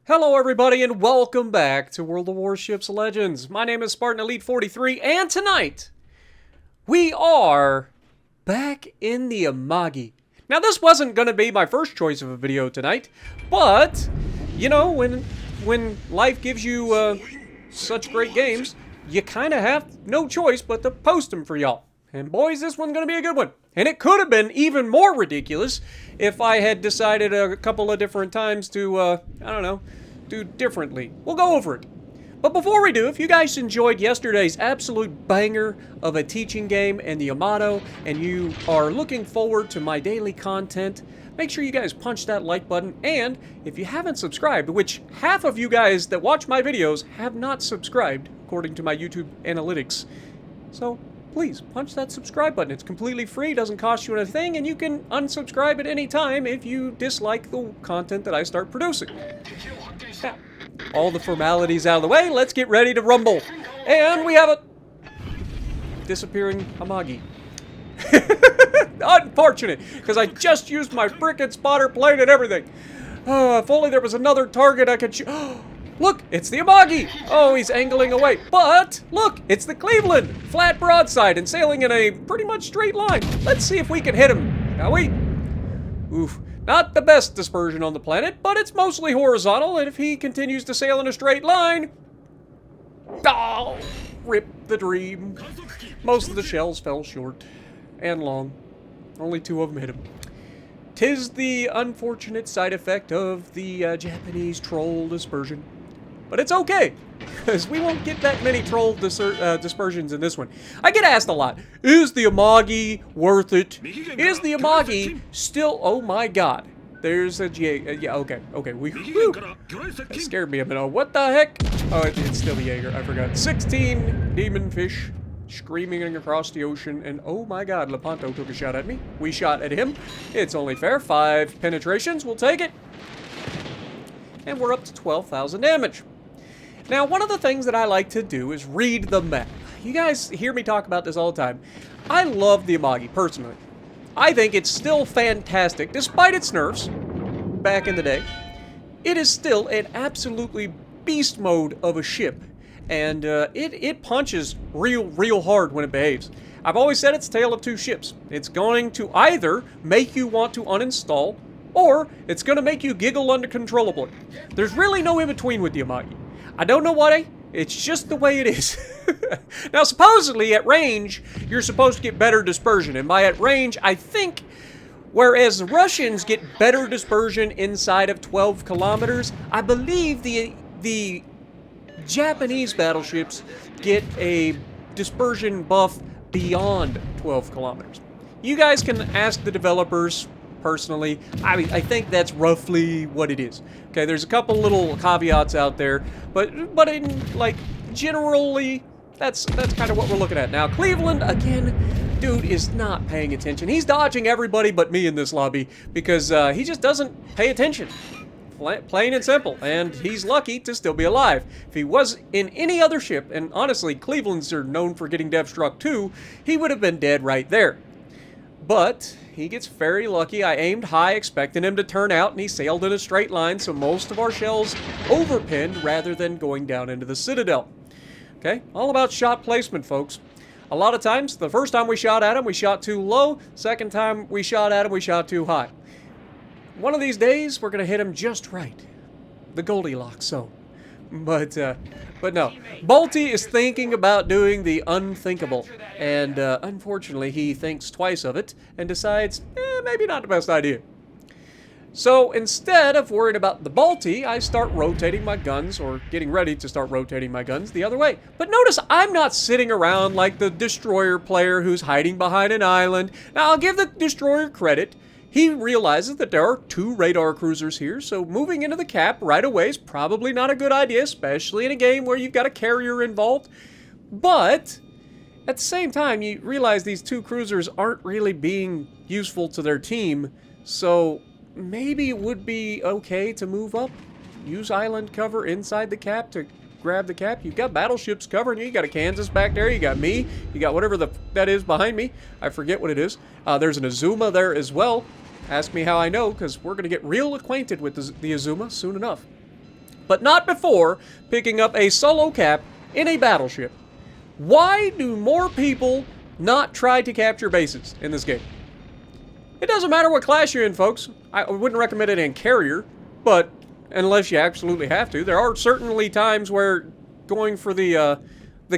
Hello everybody and welcome back to World of Warships Legends. My name is Spartan Elite 43 and tonight we are back in the Amagi. Now this wasn't going to be my first choice of a video tonight, but you know when life gives you such great games, you kind of have no choice but to post them for y'all. And boys, this one's going to be a good one. And it could have been even more ridiculous if I had decided a couple of different times to, I don't know, do differently. We'll go over it. But before we do, if you guys enjoyed yesterday's absolute banger of a teaching game and the Yamato, and you are looking forward to my daily content, make sure you guys punch that like button. And if you haven't subscribed, which half of you guys that watch my videos have not subscribed, according to my YouTube analytics, so please punch that subscribe button. It's completely free, doesn't cost you anything, and you can unsubscribe at any time if you dislike the content that I start producing. Now, all the formalities out of the way, let's get ready to rumble. And we have a disappearing Amagi. Unfortunate, because I just used my frickin' spotter plane and everything. If only there was another target I could shoot. Look, it's the Amagi! Oh, he's angling away. But, look, it's the Cleveland! Flat broadside and sailing in a pretty much straight line. Let's see if we can hit him, shall we? Oof. Not the best dispersion on the planet, but it's mostly horizontal, and if he continues to sail in a straight line... Oh, rip the dream. Most of the shells fell short. And long. Only 2 of them hit him. 'Tis the unfortunate side effect of the Japanese troll dispersion. But it's okay, because we won't get that many troll dispersions in this one. I get asked a lot, is the Amagi worth it? Is the Amagi still... Oh my god. There's a Jaeger. Yeah, okay. That scared me a minute. What the heck? Oh, it's still the Jaeger. I forgot. 16 demon fish screaming across the ocean, and oh my god, Lepanto took a shot at me. We shot at him. It's only fair. 5 penetrations. We'll take it. And we're up to 12,000 damage. Now, one of the things that I like to do is read the map. You guys hear me talk about this all the time. I love the Amagi, personally. I think it's still fantastic, despite its nerfs back in the day. It is still an absolutely beast mode of a ship. And it punches real hard when it behaves. I've always said it's a tale of 2 ships. It's going to either make you want to uninstall, or it's going to make you giggle uncontrollably. There's really no in-between with the Amagi. I don't know why, it's just the way it is. Now, supposedly, at range, you're supposed to get better dispersion. And by at range, I think, whereas the Russians get better dispersion inside of 12 kilometers, I believe the Japanese battleships get a dispersion buff beyond 12 kilometers. You guys can ask the developers personally. I mean, I think that's roughly what it is. Okay, there's a couple little caveats out there, but in, like, generally, that's kind of what we're looking at. Now, Cleveland, again, dude is not paying attention. He's dodging everybody but me in this lobby because he just doesn't pay attention. Plain and simple, and he's lucky to still be alive. If he was in any other ship, and honestly, Cleveland's are known for getting dev struck too, he would have been dead right there. But he gets very lucky. I aimed high, expecting him to turn out, and he sailed in a straight line, so most of our shells overpinned rather than going down into the citadel. Okay, all about shot placement, folks. A lot of times, the first time we shot at him, we shot too low. Second time we shot at him, we shot too high. One of these days, we're going to hit him just right. The Goldilocks zone. But no. Balti is thinking about doing the unthinkable. And unfortunately, he thinks twice of it and decides, maybe not the best idea. So instead of worrying about the Balti, I start rotating my guns, or getting ready to start rotating my guns the other way. But notice I'm not sitting around like the destroyer player who's hiding behind an island. Now, I'll give the destroyer credit. He realizes that there are 2 radar cruisers here, so moving into the cap right away is probably not a good idea, especially in a game where you've got a carrier involved. But at the same time, you realize these 2 cruisers aren't really being useful to their team, so maybe it would be okay to move up, use island cover inside the cap to grab the cap. You've got battleships covering you. You got a Kansas back there. You got me. You got whatever that is behind me. I forget what it is. There's an Azuma there as well. Ask me how I know, because we're going to get real acquainted with the Azuma soon enough. but not before picking up a solo cap in a battleship. Why do more people not try to capture bases in this game? It doesn't matter what class you're in, folks. I wouldn't recommend it in carrier, but unless you absolutely have to. There are certainly times where going for the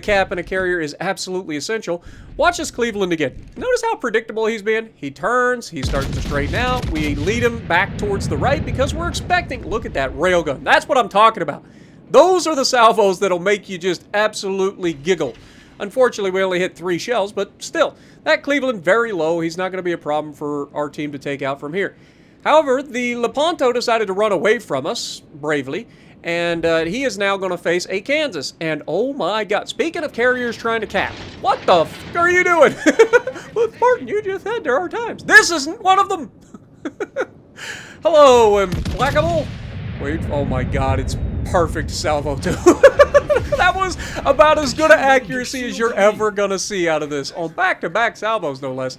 cap in a carrier is absolutely essential. Watch this Cleveland again. Notice how predictable he's been. He turns, he starts to straighten out. We lead him back towards the right because we're expecting, look at that railgun. That's what I'm talking about. Those are the salvos that'll make you just absolutely giggle. Unfortunately, we only hit 3 shells, but still, that Cleveland very low. He's not going to be a problem for our team to take out from here. However, the Lepanto decided to run away from us bravely, and he is now going to face a Kansas. And oh my God, speaking of carriers trying to cap, what the f are you doing? Well, Spartan, you just said there are times. This isn't one of them. Hello, implacable. Wait, oh my God, it's perfect salvo too. That was about as good an accuracy as you're ever gonna see out of this on back-to-back salvos, no less.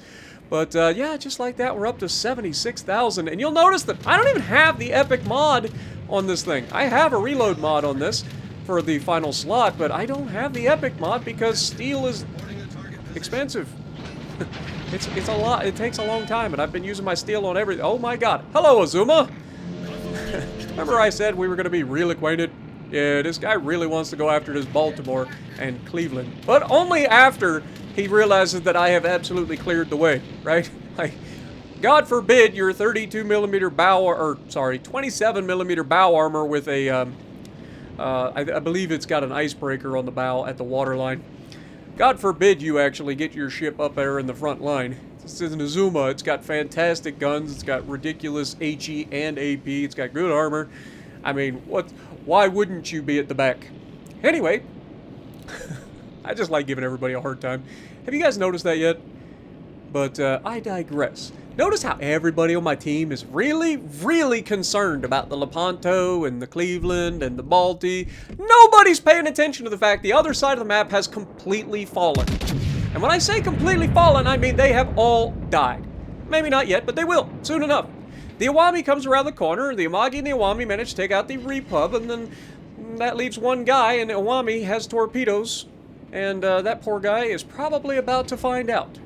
But yeah, just like that, we're up to 76,000, and you'll notice that I don't even have the epic mod on this thing. I have a reload mod on this for the final slot, but I don't have the epic mod because steel is expensive. It's a lot. It takes a long time, and I've been using my steel on everything. Oh my God! Hello, Azuma. Remember I said we were going to be real acquainted? Yeah, this guy really wants to go after this Baltimore and Cleveland. But only after he realizes that I have absolutely cleared the way, right? Like, God forbid your 32mm bow, or sorry, 27mm bow armor with a, I believe it's got an icebreaker on the bow at the waterline. God forbid you actually get your ship up there in the front line. This is an Azuma. It's got fantastic guns. It's got ridiculous HE and AP. It's got good armor. I mean, why wouldn't you be at the back? Anyway, I just like giving everybody a hard time. Have you guys noticed that yet? But I digress. Notice how everybody on my team is really, really concerned about the Lepanto and the Cleveland and the Balti. Nobody's paying attention to the fact the other side of the map has completely fallen. And when I say completely fallen, I mean they have all died. Maybe not yet, but they will, soon enough. The Iwami comes around the corner, the Amagi and the Iwami manage to take out the Repub, and then that leaves one guy, and the Iwami has torpedoes, and that poor guy is probably about to find out.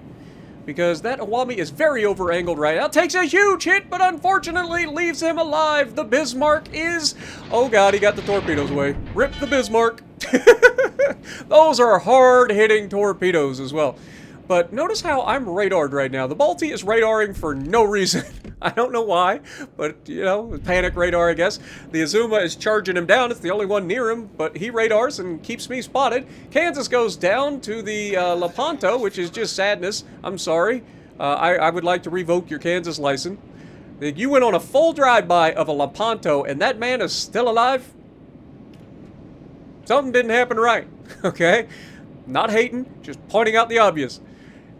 Because that Iwami is very over-angled right now. Takes a huge hit, but unfortunately leaves him alive. The Bismarck is... Oh God, he got the torpedoes away. Rip the Bismarck. Those are hard-hitting torpedoes as well. But notice how I'm radared right now. The Balti is radaring for no reason. I don't know why, but, you know, panic radar, I guess. The Azuma is charging him down. It's the only one near him, but he radars and keeps me spotted. Kansas goes down to the Lepanto, which is just sadness. I'm sorry. I would like to revoke your Kansas license. You went on a full drive-by of a Lepanto, and that man is still alive? Something didn't happen right, okay? Not hating, just pointing out the obvious.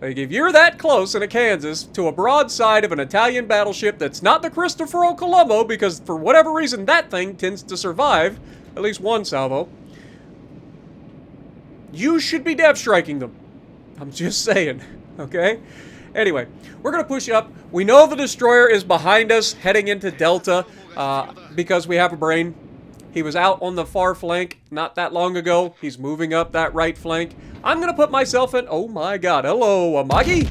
Like, if you're that close in a Kansas to a broadside of an Italian battleship that's not the Cristoforo Colombo, because for whatever reason that thing tends to survive, at least one salvo, you should be dev striking them. I'm just saying, okay? Anyway, we're going to push up. We know the destroyer is behind us heading into Delta because we have a brain. He was out on the far flank not that long ago. He's moving up that right flank. I'm going to put myself in... Oh my God. Hello, Amagi.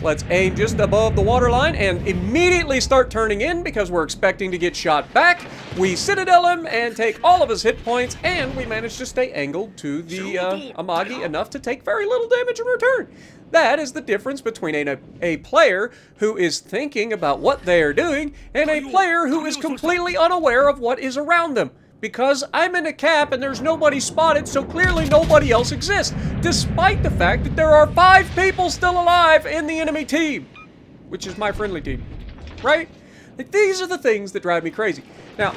Let's aim just above the waterline and immediately start turning in because we're expecting to get shot back. We citadel him and take all of his hit points, and we manage to stay angled to the Amagi enough to take very little damage in return. That is the difference between a player who is thinking about what they are doing and a player who is completely unaware of what is around them. Because I'm in a cap and there's nobody spotted, so clearly nobody else exists, despite the fact that there are 5 people still alive in the enemy team, which is my friendly team, right? Like, these are the things that drive me crazy. Now,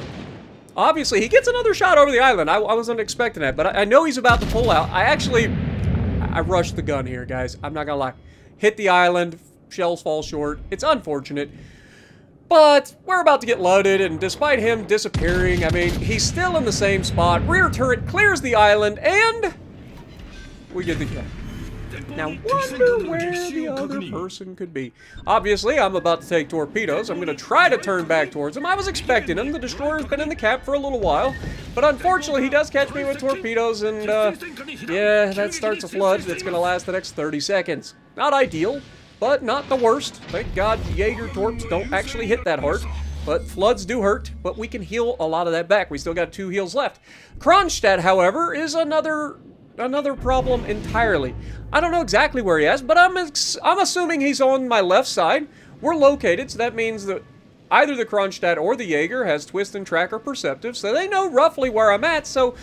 obviously, he gets another shot over the island. I wasn't expecting that, but I know he's about to pull out. I rushed the gun here, guys. I'm not gonna lie. Hit the island, shells fall short. It's unfortunate. But we're about to get loaded, and despite him disappearing, I mean, he's still in the same spot. Rear turret clears the island, and we get the kill. Now, wonder where the other person could be. Obviously, I'm about to take torpedoes. I'm going to try to turn back towards him. I was expecting him. The destroyer's been in the cap for a little while. But unfortunately, he does catch me with torpedoes. And, yeah, that starts a flood that's going to last the next 30 seconds. Not ideal, but not the worst. Thank God Jaeger torps don't actually hit that hard. But floods do hurt, but we can heal a lot of that back. We still got 2 heals left. Kronstadt, however, is another problem entirely. I don't know exactly where he is, but I'm assuming he's on my left side. We're located, so that means that either the Kronstadt or the Jaeger has twist and track or perceptive, so they know roughly where I'm at. So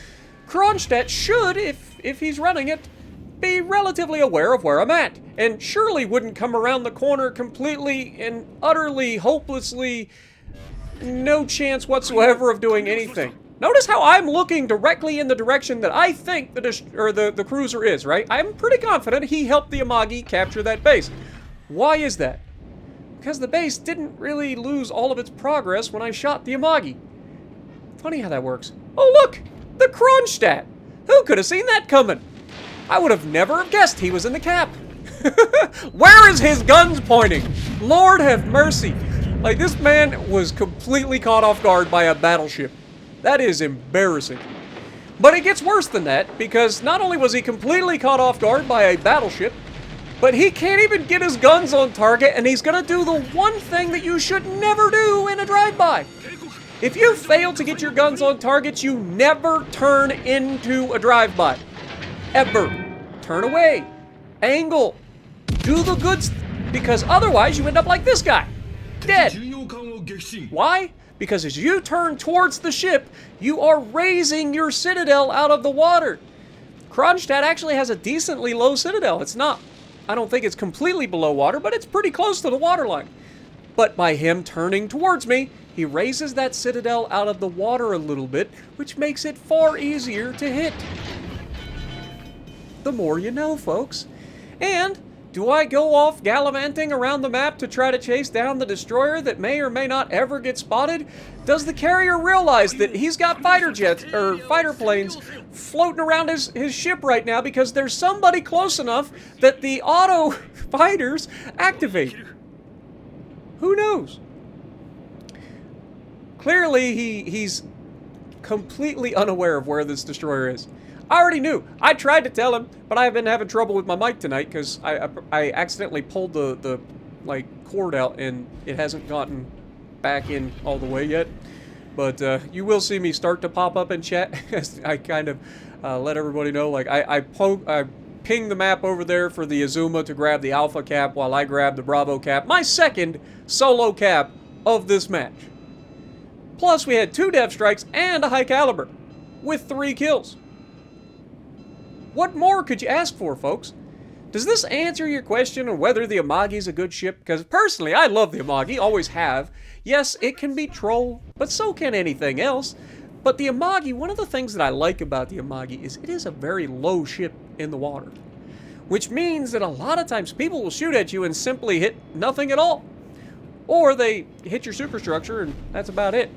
Kronstadt should, if he's running it, be relatively aware of where I'm at, and surely wouldn't come around the corner completely and utterly, hopelessly, no chance whatsoever of doing anything. Notice how I'm looking directly in the direction that I think the cruiser is, right? I'm pretty confident he helped the Amagi capture that base. Why is that? Because the base didn't really lose all of its progress when I shot the Amagi. Funny how that works. Oh look! The Kronstadt! Who could have seen that coming? I would have never guessed he was in the cap. Where is his guns pointing? Lord have mercy. Like, this man was completely caught off guard by a battleship. That is embarrassing. But it gets worse than that, because not only was he completely caught off guard by a battleship, but he can't even get his guns on target, and he's gonna do the one thing that you should never do in a drive-by. If you fail to get your guns on targets, you never turn into a drive-by. Ever. Turn away. Angle. Do the good because otherwise you end up like this guy. Dead. Why? Because as you turn towards the ship, you are raising your citadel out of the water. Kronstadt actually has a decently low citadel. It's not, I don't think it's completely below water, but it's pretty close to the waterline. But by him turning towards me, he raises that citadel out of the water a little bit, which makes it far easier to hit. The more you know, folks. And do I go off gallivanting around the map to try to chase down the destroyer that may or may not ever get spotted? Does the carrier realize that he's got fighter jets, or fighter planes, floating around his ship right now because there's somebody close enough that the auto fighters activate? Who knows? Clearly, he's completely unaware of where this destroyer is. I already knew. I tried to tell him, but I've been having trouble with my mic tonight because I accidentally pulled the cord out and it hasn't gotten back in all the way yet. But you will see me start to pop up in chat as I kind of let everybody know. Like I ping the map over there for the Azuma to grab the Alpha cap while I grab the Bravo cap. My second solo cap of this match. Plus we had 2 depth strikes and a high caliber with 3 kills. What more could you ask for, folks? Does this answer your question on whether the Amagi is a good ship? Because personally, I love the Amagi, always have. Yes, it can be troll, but so can anything else. But the Amagi, one of the things that I like about the Amagi is it is a very low ship in the water. Which means that a lot of times people will shoot at you and simply hit nothing at all. Or they hit your superstructure and that's about it.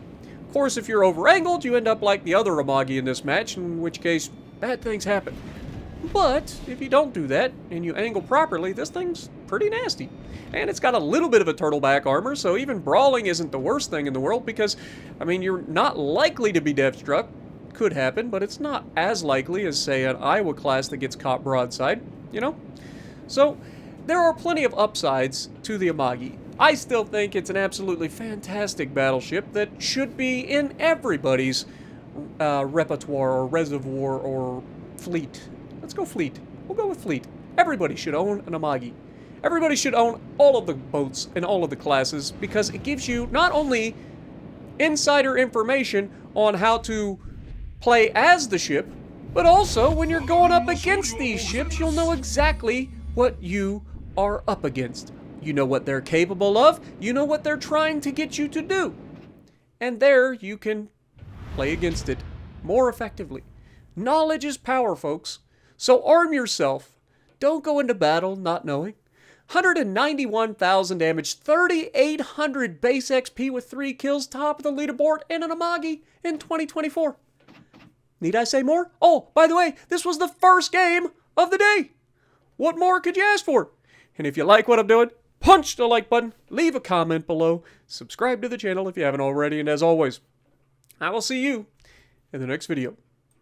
Of course, if you're over-angled, you end up like the other Amagi in this match, in which case, bad things happen. But if you don't do that and you angle properly, this thing's pretty nasty. And it's got a little bit of a turtleback armor, so even brawling isn't the worst thing in the world because, I mean, you're not likely to be depth struck. Could happen, but it's not as likely as, say, an Iowa class that gets caught broadside, you know? So, there are plenty of upsides to the Amagi. I still think it's an absolutely fantastic battleship that should be in everybody's repertoire or reservoir or fleet. Let's go fleet. We'll go with fleet. Everybody should own an Amagi. Everybody should own all of the boats and all of the classes because it gives you not only insider information on how to play as the ship, but also when you're going up against these ships, you'll know exactly what you are up against. You know what they're capable of. You know what they're trying to get you to do. And there you can play against it more effectively. Knowledge is power, folks. So arm yourself. Don't go into battle not knowing. 191,000 damage, 3,800 base XP with 3 kills, top of the leaderboard, and an Amagi in 2024. Need I say more? Oh, by the way, this was the first game of the day. What more could you ask for? And if you like what I'm doing, punch the like button, leave a comment below, subscribe to the channel if you haven't already, and as always, I will see you in the next video.